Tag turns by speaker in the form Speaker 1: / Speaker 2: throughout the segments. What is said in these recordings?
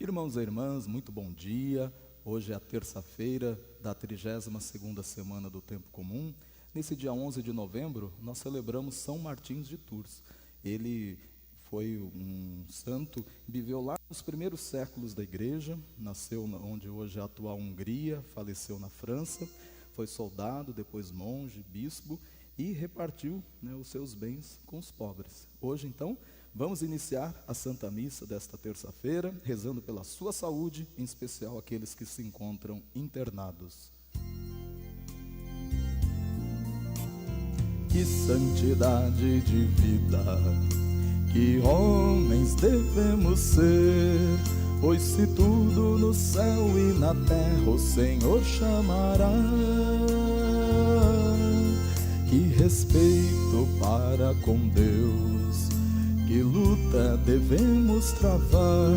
Speaker 1: Irmãos e irmãs, muito bom dia. Hoje é a terça-feira da 32ª semana do Tempo Comum. Nesse dia 11 de novembro, nós celebramos São Martins de Tours. Ele foi um santo, viveu lá nos primeiros séculos da igreja, nasceu onde hoje é a atual Hungria, faleceu na França, foi soldado, depois monge, bispo e repartiu, os seus bens com os pobres. Hoje, então, vamos iniciar a Santa Missa desta terça-feira, rezando pela sua saúde, em especial aqueles que se encontram internados. Que santidade de vida, que homens devemos ser, pois se tudo no céu e na terra o Senhor chamará. Que respeito para com Deus, que luta devemos travar,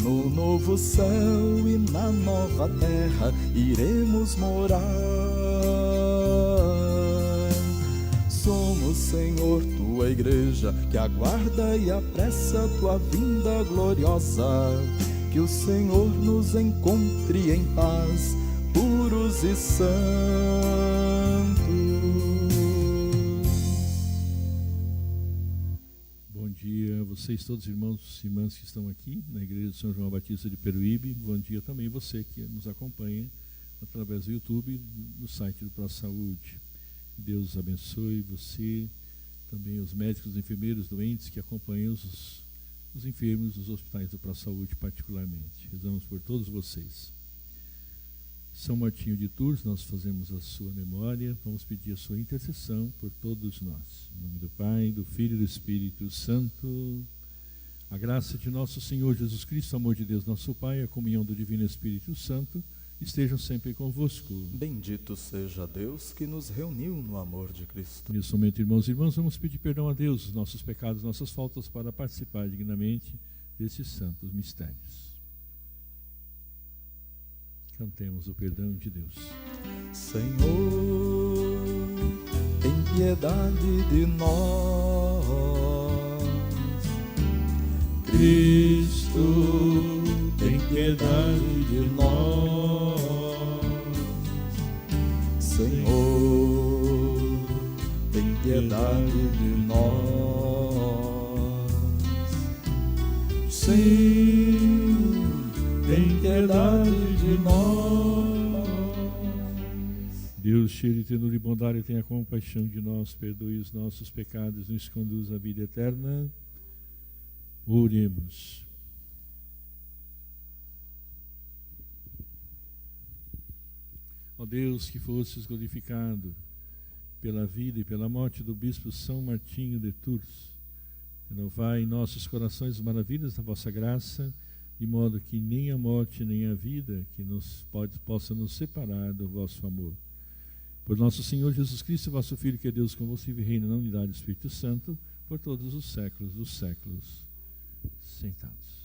Speaker 1: no novo céu e na nova terra iremos morar. Somos, Senhor, tua igreja, que aguarda e apressa tua vinda gloriosa. Que o Senhor nos encontre em paz, puros e santos.
Speaker 2: Bom dia a vocês todos, irmãos e irmãs que estão aqui na Igreja de São João Batista de Peruíbe. Bom dia também você que nos acompanha através do YouTube, do site do ProSaúde. Deus abençoe você, também os médicos, os enfermeiros, doentes que acompanham os enfermos dos hospitais do ProSaúde particularmente. Rezamos por todos vocês. São Martinho de Tours, nós fazemos a sua memória, vamos pedir a sua intercessão por todos nós. Em nome do Pai, do Filho e do Espírito Santo. A graça de nosso Senhor Jesus Cristo, o amor de Deus nosso Pai, a comunhão do Divino Espírito Santo, estejam sempre convosco.
Speaker 1: Bendito seja Deus que nos reuniu no amor de Cristo.
Speaker 2: Nesse momento, irmãos e irmãs, vamos pedir perdão a Deus, os nossos pecados, nossas faltas, para participar dignamente desses santos mistérios. Cantemos o perdão de Deus.
Speaker 1: Senhor, tem piedade de nós.
Speaker 2: Cristo, tem piedade de nós.
Speaker 1: Senhor, tem piedade de nós.
Speaker 2: Sim, tem piedade de nós. Deus, cheio de ternura e bondade, tenha compaixão de nós, perdoe os nossos pecados, nos conduz à vida eterna. Oremos. Ó Deus, que fostes glorificado pela vida e pela morte do bispo São Martinho de Tours, renovai em nossos corações as maravilhas da vossa graça, de modo que nem a morte nem a vida que possa nos separar do vosso amor. Por nosso Senhor Jesus Cristo, vosso Filho, que é Deus convosco e reina na unidade do Espírito Santo, por todos os séculos dos séculos. Sentados.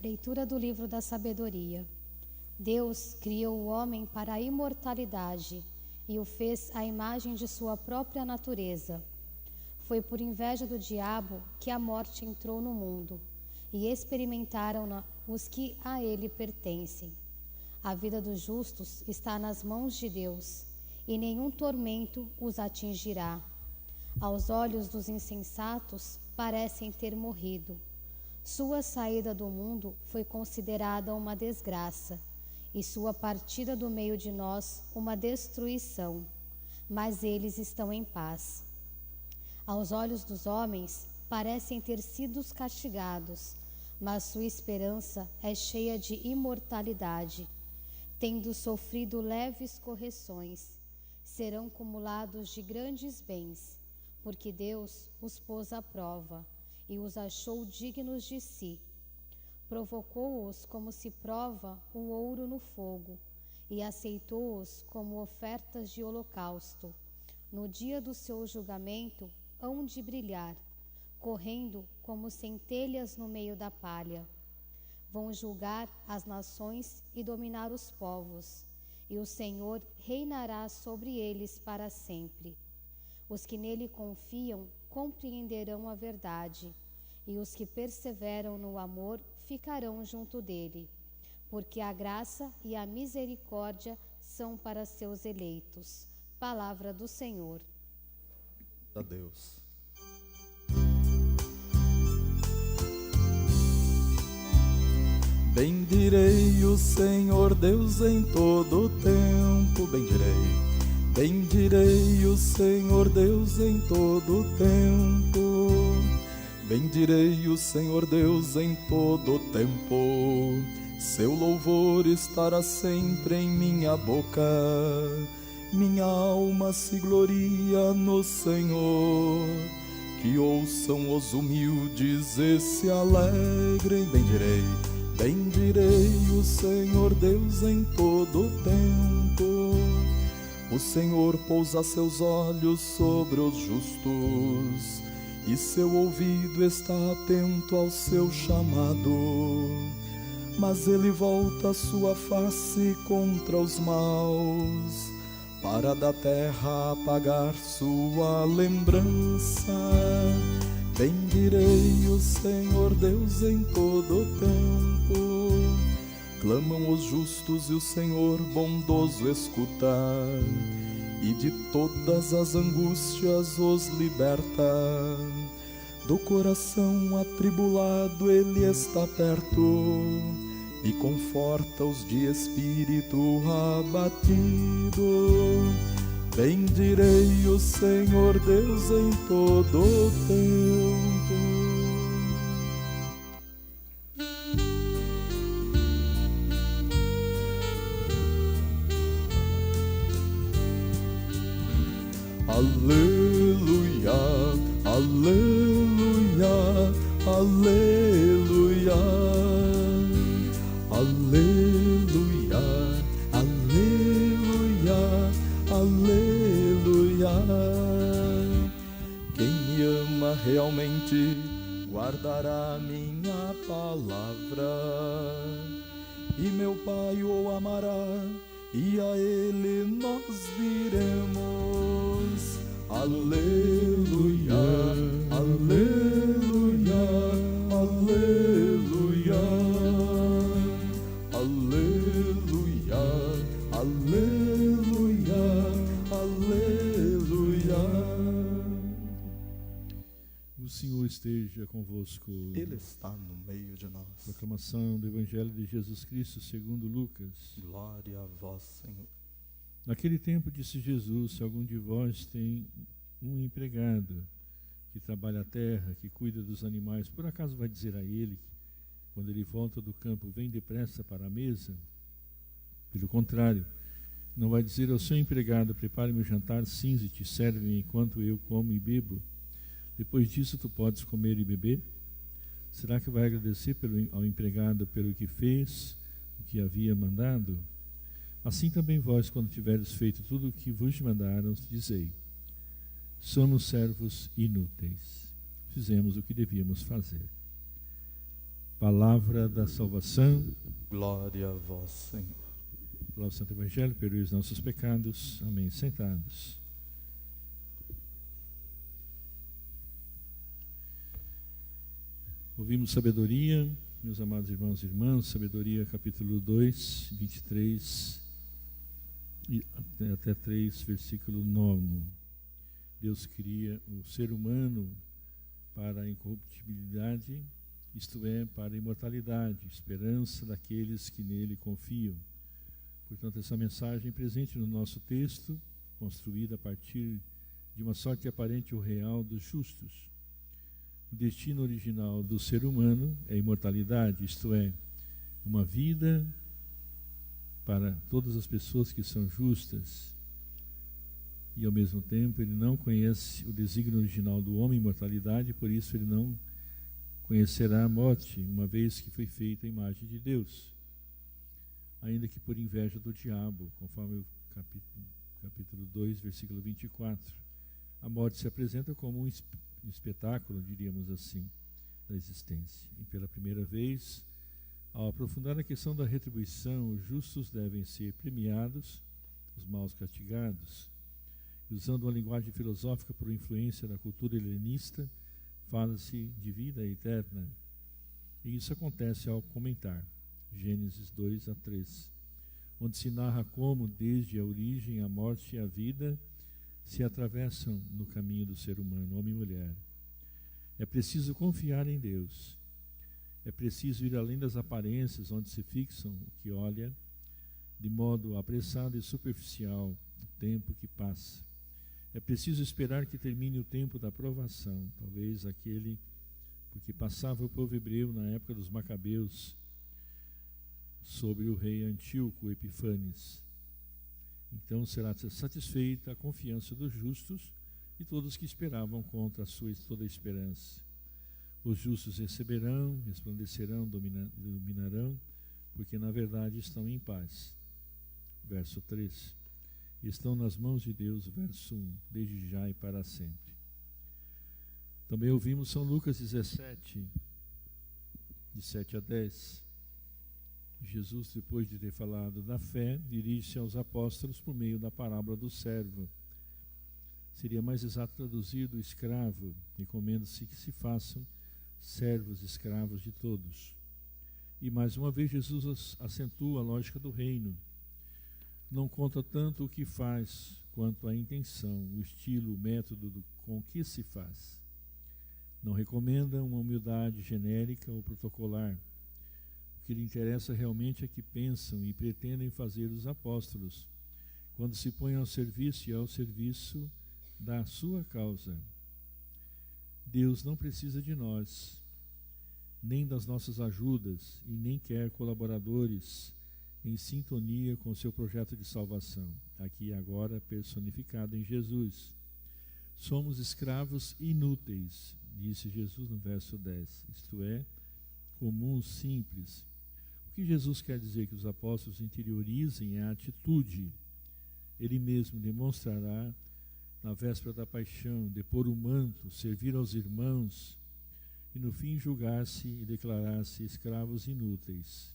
Speaker 3: Leitura do livro da sabedoria. Deus criou o homem para a imortalidade e o fez à imagem de sua própria natureza. Foi por inveja do diabo que a morte entrou no mundo, e experimentaram os que a ele pertencem. A vida dos justos está nas mãos de Deus, e nenhum tormento os atingirá. Aos olhos dos insensatos parecem ter morrido. Sua saída do mundo foi considerada uma desgraça, e sua partida do meio de nós uma destruição, mas eles estão em paz. Aos olhos dos homens parecem ter sido castigados, mas sua esperança é cheia de imortalidade. Tendo sofrido leves correções, serão cumulados de grandes bens, porque Deus os pôs à prova e os achou dignos de si. Provocou-os como se prova o ouro no fogo, e aceitou-os como ofertas de holocausto. No dia do seu julgamento hão de brilhar, correndo como centelhas no meio da palha. Vão julgar as nações e dominar os povos, e o Senhor reinará sobre eles para sempre. Os que nele confiam compreenderão a verdade, e os que perseveram no amor ficarão junto dele, porque a graça e a misericórdia são para seus eleitos. Palavra do Senhor.
Speaker 1: A Deus. Bendirei o Senhor Deus em todo o tempo, bendirei o Senhor Deus em todo o tempo, bendirei o Senhor Deus em todo o tempo, seu louvor estará sempre em minha boca, minha alma se gloria no Senhor, que ouçam os humildes e se alegrem, bendirei o Senhor Deus em todo o tempo. O Senhor pousa seus olhos sobre os justos, e seu ouvido está atento ao seu chamado. Mas ele volta sua face contra os maus, para da terra apagar sua lembrança. Bendirei o Senhor Deus em todo o tempo. Clamam os justos e o Senhor bondoso escuta, e de todas as angústias os liberta. Do coração atribulado ele está perto, e conforta os de espírito abatido. Bendirei o Senhor Deus em todo o tempo. Aleluia, aleluia, aleluia, aleluia, aleluia, aleluia. Quem me ama realmente guardará minha palavra, e meu Pai o amará, e a ele nós viremos. Aleluia, aleluia, aleluia, aleluia, aleluia, aleluia.
Speaker 2: O Senhor esteja convosco.
Speaker 1: Ele está no meio de nós.
Speaker 2: Proclamação do Evangelho de Jesus Cristo segundo Lucas.
Speaker 1: Glória a vós, Senhor.
Speaker 2: Naquele tempo disse Jesus: se algum de vós tem um empregado que trabalha a terra, que cuida dos animais, por acaso vai dizer a ele, quando ele volta do campo, vem depressa para a mesa? Pelo contrário, não vai dizer ao seu empregado: prepare-me o jantar, cinze-te, serve-me enquanto eu como e bebo. Depois disso tu podes comer e beber? Será que vai agradecer ao empregado pelo que fez, o que havia mandado? Assim também vós, quando tiveres feito tudo o que vos mandaram, dizei: somos servos inúteis, fizemos o que devíamos fazer. Palavra da salvação.
Speaker 1: Glória a vós, Senhor.
Speaker 2: Pelo Santo Evangelho, perdoe os nossos pecados. Amém. Sentados. Ouvimos sabedoria, meus amados irmãos e irmãs, sabedoria capítulo 2, 23 e até 3, versículo 9. Deus cria o ser humano para a incorruptibilidade, isto é, para a imortalidade, esperança daqueles que nele confiam. Portanto, essa mensagem presente no nosso texto, construída a partir de uma sorte aparente ou real dos justos. O destino original do ser humano é a imortalidade, isto é, uma vida para todas as pessoas que são justas. E ao mesmo tempo ele não conhece o desígnio original do homem, imortalidade, por isso ele não conhecerá a morte, uma vez que foi feita a imagem de Deus, ainda que por inveja do diabo, conforme o capítulo 2, versículo 24. A morte se apresenta como um espetáculo, diríamos assim, da existência. E pela primeira vez, Ao aprofundar a questão da retribuição, os justos devem ser premiados, os maus castigados. E usando uma linguagem filosófica por influência da cultura helenista, fala-se de vida eterna. E isso acontece ao comentar Gênesis 2-3, onde se narra como, desde a origem, a morte e a vida se atravessam no caminho do ser humano, homem e mulher. É preciso confiar em Deus. É preciso ir além das aparências, onde se fixam o que olha, de modo apressado e superficial, o tempo que passa. É preciso esperar que termine o tempo da provação, talvez aquele porque passava o povo hebreu na época dos Macabeus, sobre o rei Antíoco Epifanes. Então será satisfeita a confiança dos justos e todos que esperavam contra a sua toda a esperança. Os justos receberão, resplandecerão, dominarão, porque na verdade estão em paz. Verso 3. Estão nas mãos de Deus, verso 1, desde já e para sempre. Também ouvimos São Lucas 17, de 7-10. Jesus, depois de ter falado da fé, dirige-se aos apóstolos por meio da parábola do servo. Seria mais exato traduzir do escravo. Recomenda-se que se façam servos, escravos de todos. E mais uma vez Jesus acentua a lógica do reino. Não conta tanto o que faz, quanto a intenção, o estilo, o método com que se faz. Não recomenda uma humildade genérica ou protocolar. O que lhe interessa realmente é que pensam e pretendem fazer os apóstolos, quando se põem ao serviço e ao serviço da sua causa. Deus não precisa de nós, nem das nossas ajudas, e nem quer colaboradores em sintonia com o seu projeto de salvação, aqui e agora personificado em Jesus. Somos escravos inúteis, disse Jesus no verso 10, isto é, comuns, simples. O que Jesus quer dizer que os apóstolos interiorizem é a atitude. Ele mesmo demonstrará na véspera da paixão, depor o manto, servir aos irmãos e no fim julgar-se e declarar-se escravos inúteis.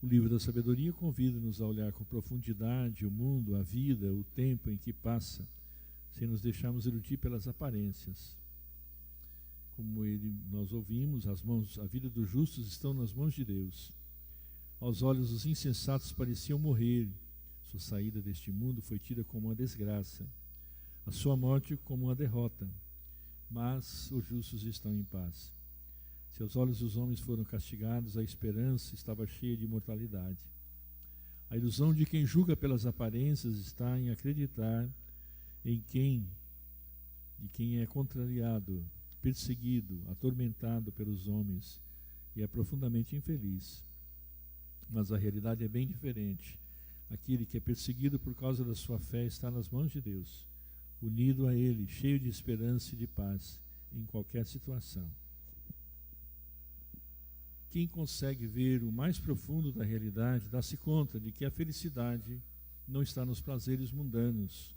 Speaker 2: O livro da sabedoria convida-nos a olhar com profundidade o mundo, a vida, o tempo em que passa, sem nos deixarmos iludir pelas aparências. Como nós ouvimos, a vida dos justos estão nas mãos de Deus. Aos olhos dos insensatos pareciam morrer. Sua saída deste mundo foi tida como uma desgraça, a sua morte como uma derrota. Mas os justos estão em paz. Se aos olhos dos homens foram castigados, a esperança estava cheia de imortalidade. A ilusão de quem julga pelas aparências está em acreditar de quem é contrariado, perseguido, atormentado pelos homens e é profundamente infeliz. Mas a realidade é bem diferente. Aquele que é perseguido por causa da sua fé está nas mãos de Deus, unido a Ele, cheio de esperança e de paz em qualquer situação. Quem consegue ver o mais profundo da realidade dá-se conta de que a felicidade não está nos prazeres mundanos.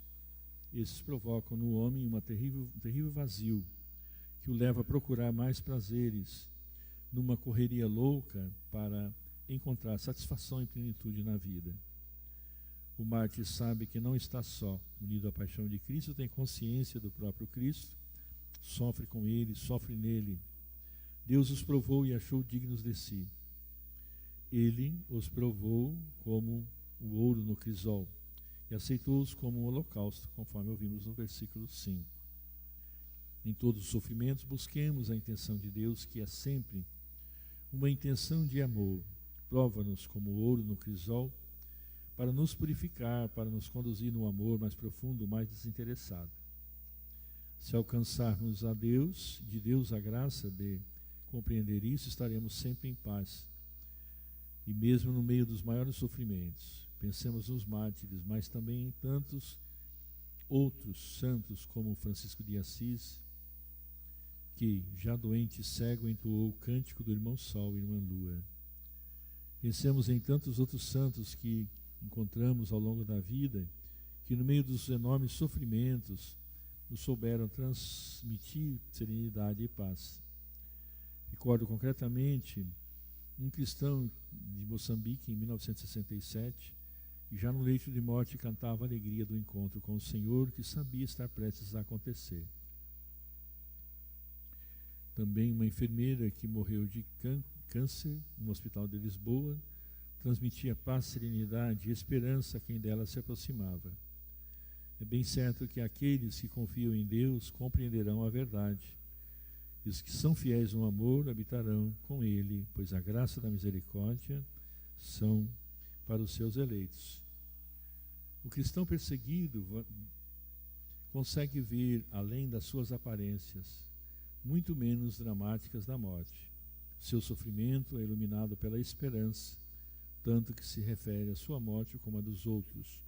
Speaker 2: Esses provocam no homem um terrível vazio, que o leva a procurar mais prazeres, numa correria louca para encontrar satisfação e plenitude na vida. O mártir sabe que não está só, unido à paixão de Cristo, tem consciência do próprio Cristo, sofre com Ele, sofre nele. Deus os provou e achou dignos de si. Ele os provou como o ouro no crisol e aceitou-os como um holocausto, conforme ouvimos no versículo 5. Em todos os sofrimentos busquemos a intenção de Deus, que é sempre uma intenção de amor. Prova-nos como o ouro no crisol, para nos purificar, para nos conduzir no amor mais profundo, mais desinteressado. Se alcançarmos a Deus, de Deus a graça de compreender isso, estaremos sempre em paz. E mesmo no meio dos maiores sofrimentos, pensemos nos mártires, mas também em tantos outros santos, como Francisco de Assis, que, já doente e cego, entoou o cântico do irmão Sol e irmã Lua. Pensemos em tantos outros santos que encontramos ao longo da vida, que no meio dos enormes sofrimentos nos souberam transmitir serenidade e paz. Recordo concretamente um cristão de Moçambique em 1967, e já no leito de morte cantava a alegria do encontro com o Senhor, que sabia estar prestes a acontecer. Também uma enfermeira que morreu de câncer no Hospital de Lisboa transmitia paz, serenidade e esperança a quem dela se aproximava. É bem certo que aqueles que confiam em Deus compreenderão a verdade, e os que são fiéis no amor habitarão com Ele, pois a graça da misericórdia são para os seus eleitos. O cristão perseguido consegue ver além das suas aparências, muito menos dramáticas da morte. Seu sofrimento é iluminado pela esperança, tanto que se refere à sua morte como a dos outros,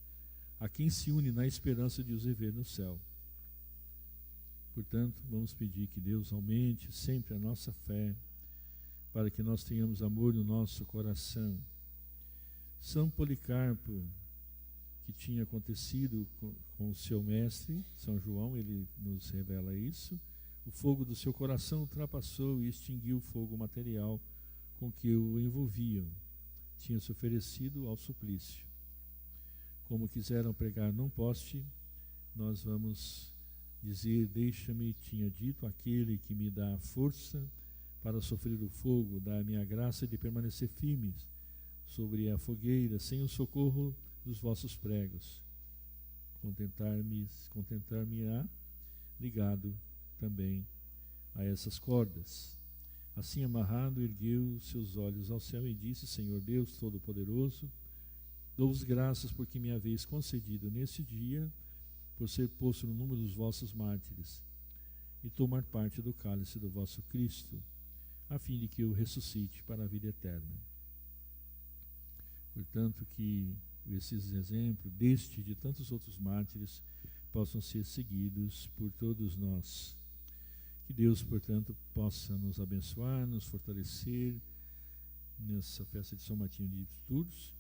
Speaker 2: a quem se une na esperança de os rever no céu. Portanto, vamos pedir que Deus aumente sempre a nossa fé, para que nós tenhamos amor no nosso coração. São Policarpo, que tinha acontecido com o seu mestre, São João, ele nos revela isso, o fogo do seu coração ultrapassou e extinguiu o fogo material com que o envolviam. Tinha se oferecido ao suplício. Como quiseram pregar num poste, nós vamos dizer: deixa-me, tinha dito, aquele que me dá a força para sofrer o fogo, dá-me a graça de permanecer firmes sobre a fogueira, sem o socorro dos vossos pregos. Contentar-me-á ligado também a essas cordas. Assim amarrado, ergueu seus olhos ao céu e disse: Senhor Deus Todo-Poderoso, dou-vos graças porque me haveis concedido nesse dia, por ser posto no número dos vossos mártires, e tomar parte do cálice do vosso Cristo, a fim de que eu ressuscite para a vida eterna. Portanto, que esses exemplos deste e de tantos outros mártires possam ser seguidos por todos nós. Que Deus, portanto, possa nos abençoar, nos fortalecer nessa festa de São Martinho de Tours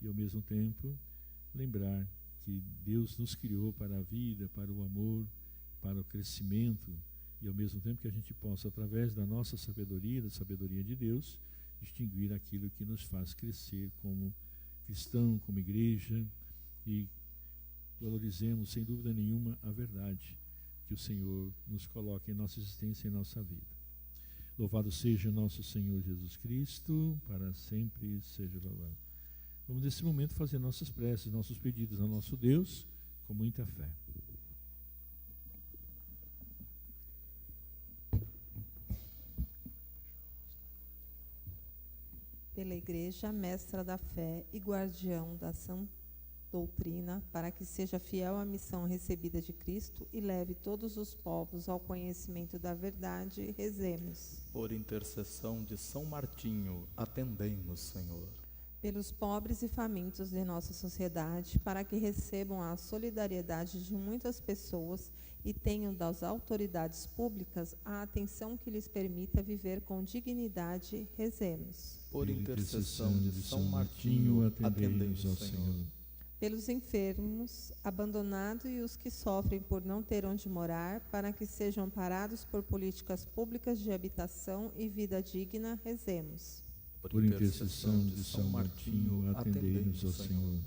Speaker 2: e, ao mesmo tempo, lembrar que Deus nos criou para a vida, para o amor, para o crescimento, e ao mesmo tempo que a gente possa, através da nossa sabedoria, da sabedoria de Deus, distinguir aquilo que nos faz crescer como cristão, como igreja, e valorizemos, sem dúvida nenhuma, a verdade que o Senhor nos coloca em nossa existência e em nossa vida. Louvado seja nosso Senhor Jesus Cristo, para sempre seja louvado. Vamos nesse momento fazer nossas preces, nossos pedidos ao nosso Deus, com muita fé.
Speaker 4: Pela Igreja, mestra da fé e guardião da sã doutrina, para que seja fiel à missão recebida de Cristo e leve todos os povos ao conhecimento da verdade, rezemos.
Speaker 1: Por intercessão de São Martinho, atendei-nos, Senhor.
Speaker 4: Pelos pobres e famintos de nossa sociedade, para que recebam a solidariedade de muitas pessoas e tenham das autoridades públicas a atenção que lhes permita viver com dignidade, rezemos.
Speaker 1: Por intercessão de São Martinho, atendei-nos, Senhor.
Speaker 4: Pelos enfermos, abandonados e os que sofrem por não ter onde morar, para que sejam amparados por políticas públicas de habitação e vida digna, rezemos.
Speaker 2: Por intercessão de São Martinho, atendei-nos, ó Senhor.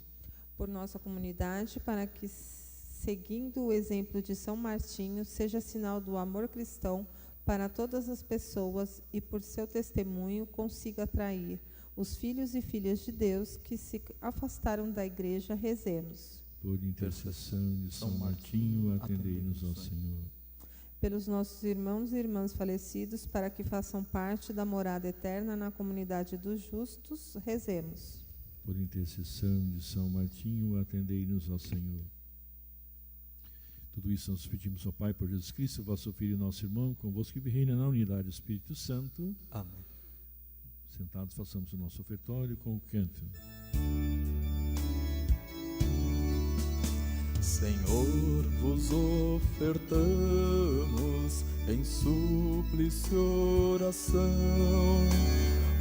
Speaker 4: Por nossa comunidade, para que, seguindo o exemplo de São Martinho, seja sinal do amor cristão para todas as pessoas e, por seu testemunho, consiga atrair os filhos e filhas de Deus que se afastaram da Igreja, rezemos.
Speaker 2: Por intercessão de São Martinho, atendei-nos, ó Senhor.
Speaker 4: Pelos nossos irmãos e irmãs falecidos, para que façam parte da morada eterna na comunidade dos justos, rezemos.
Speaker 2: Por intercessão de São Martinho, atendei-nos, ó Senhor. Tudo isso nós pedimos ao Pai por Jesus Cristo, vosso Filho e nosso irmão, convosco que reina na unidade do Espírito Santo.
Speaker 1: Amém.
Speaker 2: Sentados, façamos o nosso ofertório com o canto.
Speaker 1: Senhor, vos ofertamos em súplice e oração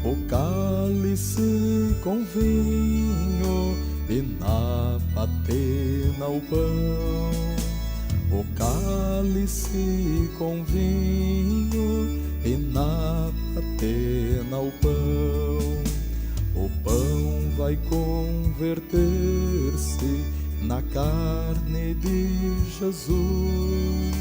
Speaker 1: o cálice com vinho e na patena o pão. O cálice com vinho e na patena o pão. vai converter-se na carne de Jesus,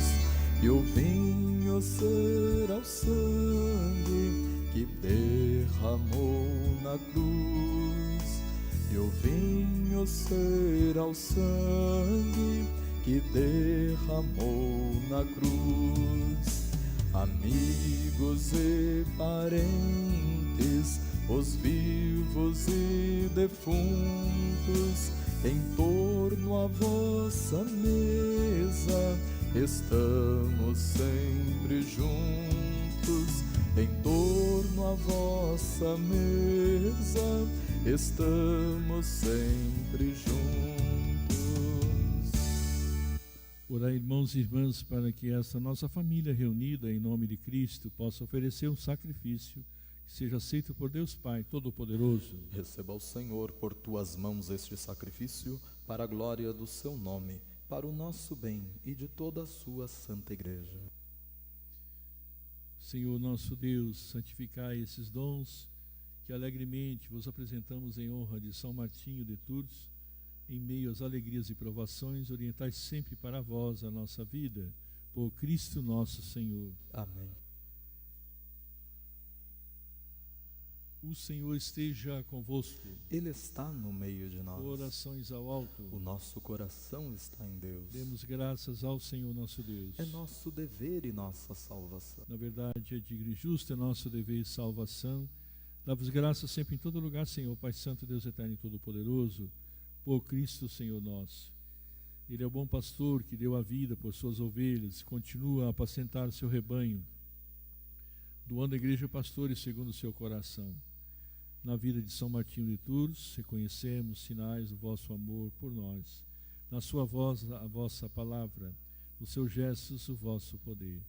Speaker 1: e o vinho será o sangue que derramou na cruz, e o vinho será o sangue que derramou na cruz. Amigos e parentes, os vivos e defuntos, em torno à vossa mesa, estamos sempre juntos. Em torno à vossa mesa, estamos sempre juntos.
Speaker 2: Orai, irmãos e irmãs, para que esta nossa família reunida em nome de Cristo possa oferecer um sacrifício que seja aceito por Deus Pai Todo-Poderoso.
Speaker 1: Receba o Senhor por tuas mãos este sacrifício, para a glória do seu nome, para o nosso bem e de toda a sua santa igreja.
Speaker 2: Senhor nosso Deus, santificai esses dons que alegremente vos apresentamos em honra de São Martinho de Tours. Em meio às alegrias e provações, orientai sempre para vós a nossa vida, por Cristo nosso Senhor.
Speaker 1: Amém.
Speaker 2: O Senhor esteja convosco.
Speaker 1: Ele está no meio de nós.
Speaker 2: Orações ao alto.
Speaker 1: O nosso coração está em Deus.
Speaker 2: Demos graças ao Senhor nosso Deus.
Speaker 1: É nosso dever e nossa salvação.
Speaker 2: Na verdade, é digno e justo, é nosso dever e salvação. Dá-vos graças sempre em todo lugar, Senhor, Pai Santo, Deus Eterno e Todo-Poderoso, por Cristo, Senhor nosso. Ele é o bom pastor que deu a vida por suas ovelhas, continua a apacentar o seu rebanho, doando à igreja pastores segundo o seu coração. Na vida de São Martinho de Tours, reconhecemos sinais do vosso amor por nós. Na sua voz, a vossa palavra, nos seus gestos, o vosso poder.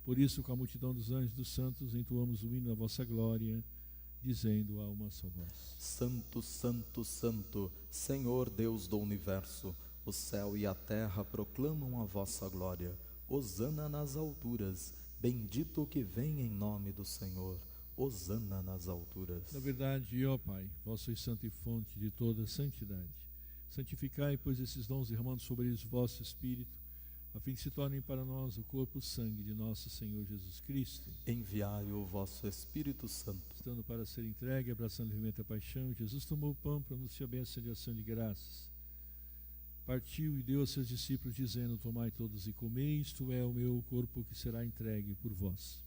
Speaker 2: Por isso, com a multidão dos anjos e dos santos, entoamos o hino da vossa glória, dizendo a uma só voz:
Speaker 1: Santo, Santo, Santo, Senhor Deus do Universo, o céu e a terra proclamam a vossa glória. Hosana nas alturas, bendito o que vem em nome do Senhor. Hosana nas alturas.
Speaker 2: Na verdade, ó Pai, vós sois santo e fonte de toda santidade. Santificai, pois, esses dons, derramando sobre eles o vosso Espírito, a fim que se tornem para nós o corpo e o sangue de nosso Senhor Jesus Cristo.
Speaker 1: Enviai o vosso Espírito Santo.
Speaker 2: Estando para ser entregue, abraçando livremente a paixão, Jesus tomou o pão para anunciar a bênção de ação de graças. Partiu e deu aos seus discípulos, dizendo: Tomai todos e comei, isto é o meu corpo que será entregue por vós.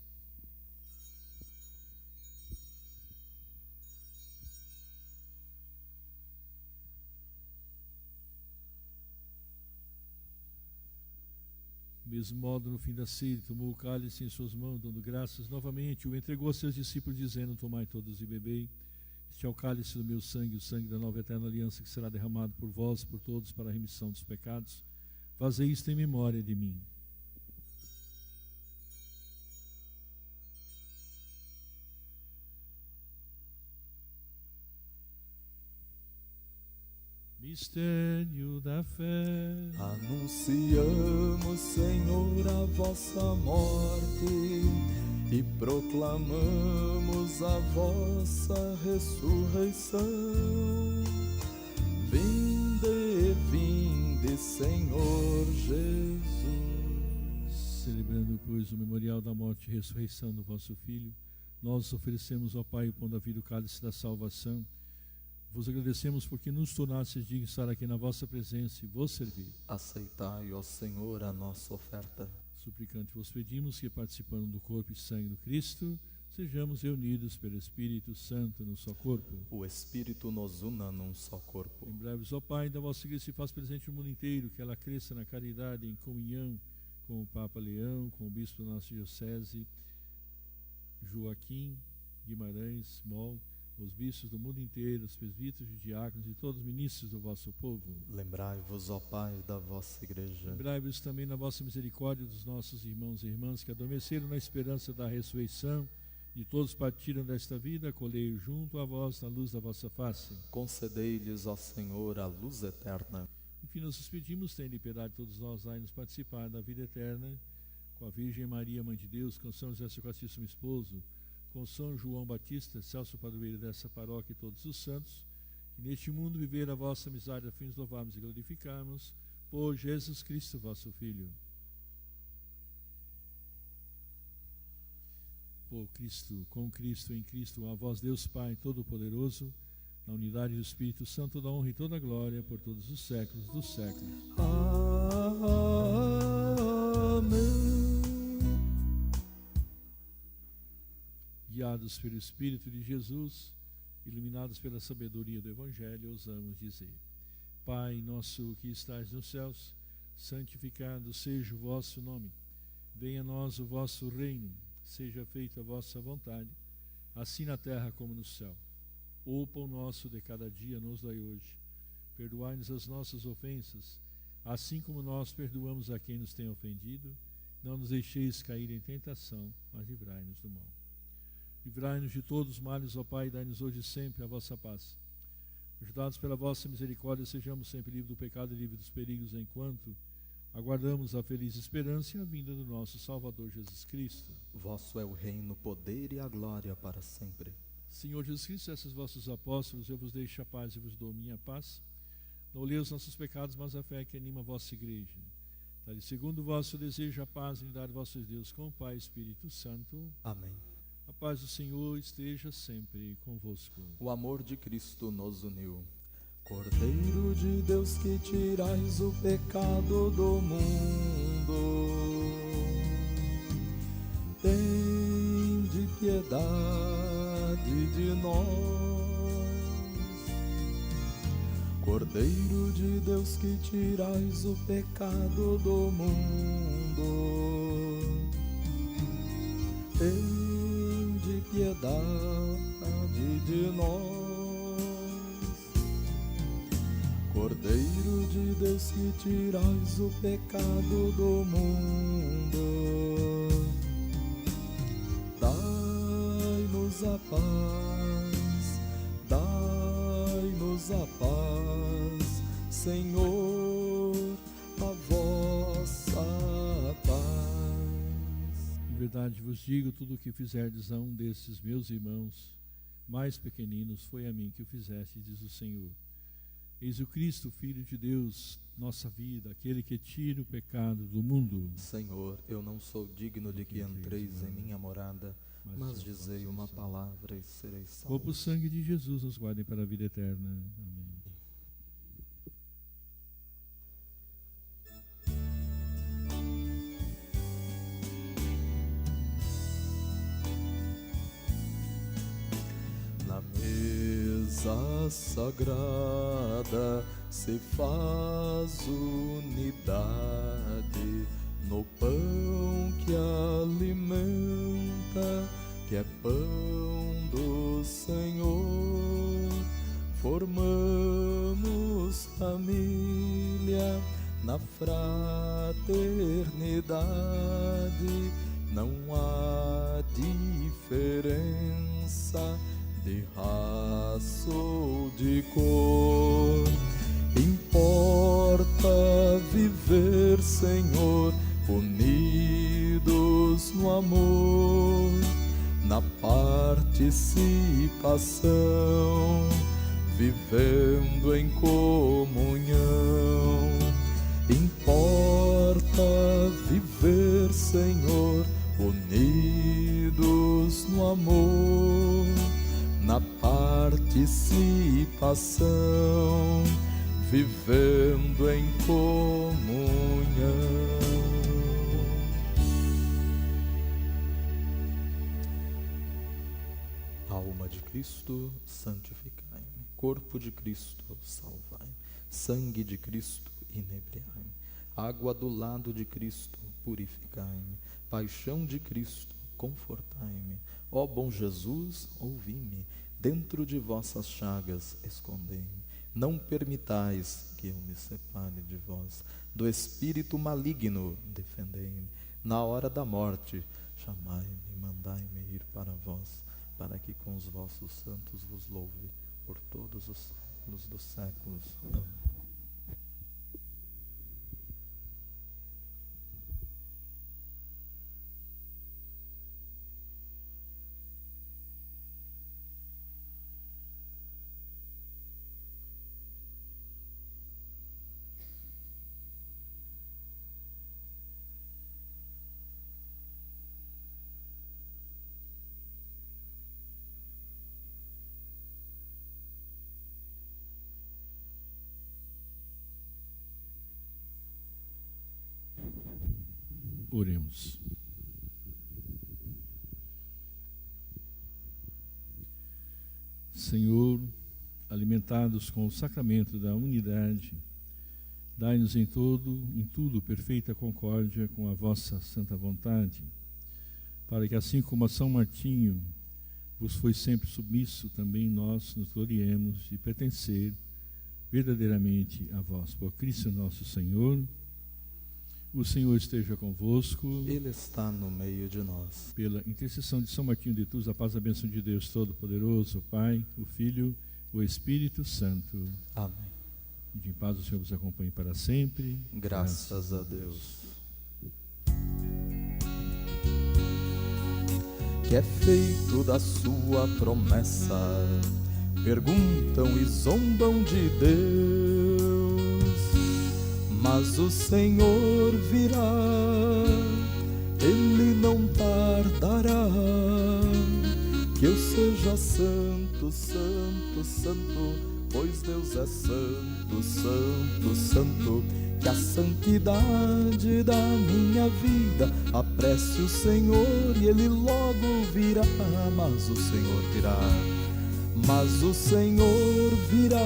Speaker 2: Do mesmo modo, no fim da ceia, tomou o cálice em suas mãos, dando graças novamente, o entregou aos seus discípulos, dizendo: Tomai todos e bebei. Este é o cálice do meu sangue, o sangue da nova e eterna aliança, que será derramado por vós e por todos para a remissão dos pecados. Fazei isto em memória de mim. Mistério da fé.
Speaker 1: Anunciamos, Senhor, a vossa morte e proclamamos a vossa ressurreição. Vinde, vinde, Senhor Jesus.
Speaker 2: Celebrando, pois, o memorial da morte e ressurreição do vosso Filho, nós oferecemos ao Pai o pão da vida, o cálice da salvação. Vos agradecemos porque nos tornastes dignos de estar aqui na vossa presença e vos servir.
Speaker 1: Aceitai, ó Senhor, a nossa oferta.
Speaker 2: Suplicante vos pedimos que, participando do corpo e sangue do Cristo, sejamos reunidos pelo Espírito Santo no só corpo.
Speaker 1: O Espírito nos una num só corpo.
Speaker 2: Lembrai-vos, ó Pai, da vossa igreja se faz presente no mundo inteiro, que ela cresça na caridade, em comunhão com o Papa Leão, com o Bispo da nossa Diocese, Joaquim Guimarães Moll, os bispos do mundo inteiro, os presbíteros, os diáconos e todos os ministros do vosso povo.
Speaker 1: Lembrai-vos, ó Pai, da vossa igreja.
Speaker 2: Lembrai-vos também na vossa misericórdia dos nossos irmãos e irmãs que adormeceram na esperança da ressurreição, e todos partiram desta vida, acolhei junto a vós na luz da vossa face.
Speaker 1: Concedei-lhes, ó Senhor, a luz eterna.
Speaker 2: Enfim, nos despedimos, tende piedade de todos nós, vai nos participar da vida eterna, com a Virgem Maria, Mãe de Deus, com São José, seu castíssimo esposo, com São João Batista, Celso Padroeiro dessa paróquia e todos os santos, que neste mundo viver a vossa amizade a fim de louvarmos e glorificarmos por Jesus Cristo, vosso Filho. Por Cristo, com Cristo, em Cristo, a vós Deus Pai Todo-Poderoso, na unidade do Espírito Santo, da honra e toda a glória por todos os séculos dos séculos.
Speaker 1: Amém.
Speaker 2: Guiados pelo Espírito de Jesus, iluminados pela sabedoria do Evangelho, ousamos dizer: Pai nosso que estais nos céus, santificado seja o vosso nome. Venha a nós o vosso reino. Seja feita a vossa vontade, assim na terra como no céu. O pão nosso de cada dia nos dai hoje. Perdoai-nos as nossas ofensas, assim como nós perdoamos a quem nos tem ofendido. Não nos deixeis cair em tentação, mas livrai-nos do mal. Livrai-nos de todos os males, ó Pai, e dai-nos hoje e sempre a vossa paz. Ajudados pela vossa misericórdia, sejamos sempre livres do pecado e livres dos perigos, enquanto aguardamos a feliz esperança e a vinda do nosso Salvador Jesus Cristo.
Speaker 1: Vosso é o reino, o poder e a glória para sempre.
Speaker 2: Senhor Jesus Cristo, esses vossos apóstolos, eu vos deixo a paz e vos dou minha paz. Não olhei os nossos pecados, mas a fé que anima a vossa igreja. Dai segundo o vosso desejo a paz e unidade de vossos Deus com o Pai e Espírito Santo.
Speaker 1: Amém.
Speaker 2: A paz do Senhor esteja sempre convosco.
Speaker 1: O amor de Cristo nos uniu. Cordeiro de Deus que tirais o pecado do mundo, tende piedade de nós. Cordeiro de Deus que tirais o pecado do mundo, tende piedade de nós. Cordeiro de Deus que tirais o pecado do mundo, dai-nos a paz, dai-nos a paz, Senhor, a vossa paz.
Speaker 2: Em verdade vos digo, tudo o que fizerdes a um desses meus irmãos mais pequeninos, foi a mim que o fizeste, diz o Senhor. Eis o Cristo, Filho de Deus, nossa vida, aquele que tira o pecado do mundo.
Speaker 1: Senhor, eu não sou digno de que entreis em minha morada, mas dizei uma palavra e serei salvo.
Speaker 2: Corpo e sangue de Jesus nos guardem para a vida eterna. Amém.
Speaker 1: Na mesa sagrada se faz unidade, no pão que alimenta, que é pão do Senhor. Formamos família na fraternidade, não há diferença de raça ou de cor. Importa viver, Senhor, unidos no amor, na participação, vivendo em comunhão. Importa viver, Senhor, unidos no amor, na participação, vivendo em comunhão. Alma de Cristo, santificai-me. Corpo de Cristo, salvai-me. Sangue de Cristo, inebriai-me. Água do lado de Cristo, purificai-me. Paixão de Cristo, confortai-me. Ó bom Jesus, ouvi-me. Dentro de vossas chagas, escondei-me. Não permitais que eu me separe de vós. Do espírito maligno, defendei-me. Na hora da morte, chamai-me e mandai-me ir para vós, para que com os vossos santos vos louve por todos os séculos dos séculos. Amém.
Speaker 2: Oremos. Senhor, alimentados com o sacramento da unidade, dai-nos em tudo, perfeita concórdia com a vossa santa vontade, para que assim como a São Martinho vos foi sempre submisso, também nós nos gloriemos de pertencer verdadeiramente a vós. Por Cristo nosso Senhor. O Senhor esteja convosco.
Speaker 1: Ele está no meio de nós.
Speaker 2: Pela intercessão de São Martinho de Tours, a paz e a bênção de Deus Todo-Poderoso, o Pai, o Filho, o Espírito Santo.
Speaker 1: Amém.
Speaker 2: De paz o Senhor vos acompanhe para sempre.
Speaker 1: Graças a Deus. Que é feito da sua promessa, perguntam e zombam de Deus, mas o Senhor virá, Ele não tardará. Que eu seja santo, santo, santo, pois Deus é santo, santo, santo. Que a santidade da minha vida apresse o Senhor e Ele logo virá. Mas o Senhor virá, mas o Senhor virá,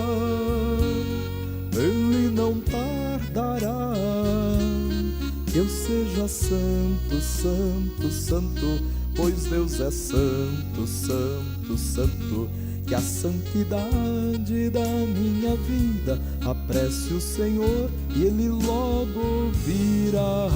Speaker 1: Ele não tardará. Que eu seja santo, santo, santo, pois Deus é santo, santo, santo. Que a santidade da minha vida apresse o Senhor e Ele logo virá.